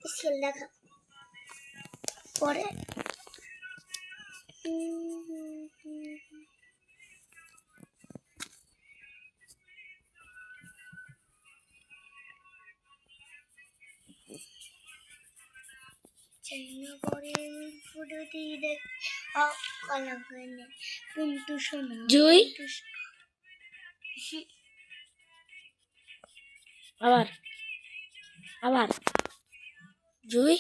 scale দেখা পরে জুই আবার আবার জুই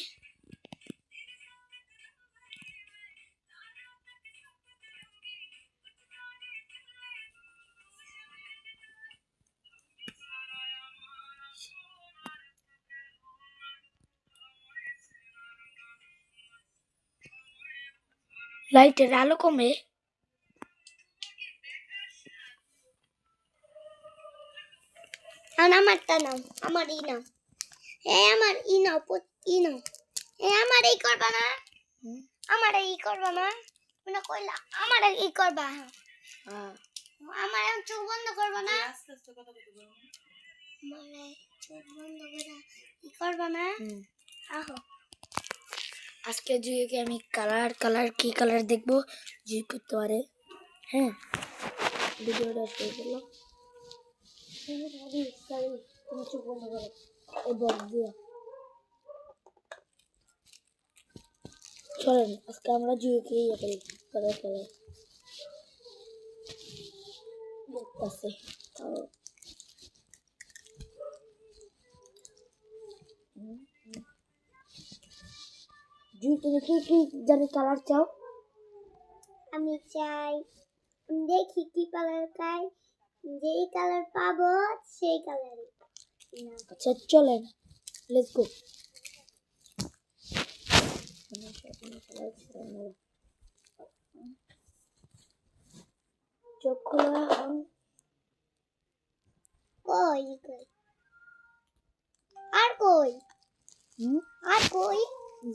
লাইটের আলো কমে আমারটা নাও আমার ই নাও আমার ই নাও আমার এই করবা না আমার এই করবা না মানে কইলা আমার এই করবা আমার চোখ বন্ধ করবা না মানে চোখ বন্ধ করে ই করবা না আহো আজকে জুইকে আমি কালার কি কালার দেখবো জুই করতে পারে হ্যাঁ ভিডিওটা শুরু করলাম তুমি চোখ বন্ধ করো এই বক্স দিয়ে চলেন আজকে আমরা জুইকে ইয়ে করি কালার দেখতেছে জুই তুমি কি জানি কালার চাও আমি চাই দেখি কি কালার চাই যেই কালার পাবো সেই কালারই আচ্ছা চলেন লেটস গো চোখ খোলা কই আর কই আর কই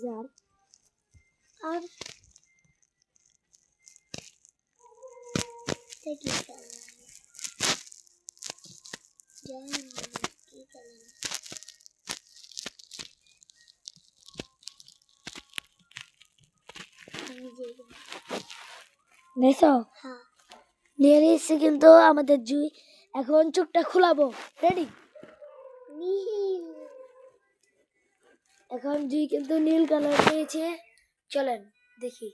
যার আর দেখি কালার জানি কি কালার নেছো হ্যাঁ নিয়ে নিয়েছি কিন্তু আমাদের জুই এখন চোখটা খোলাবো রেডি নীল এখন জুই কিন্তু নীল কালার পেয়েছে চলেন দেখি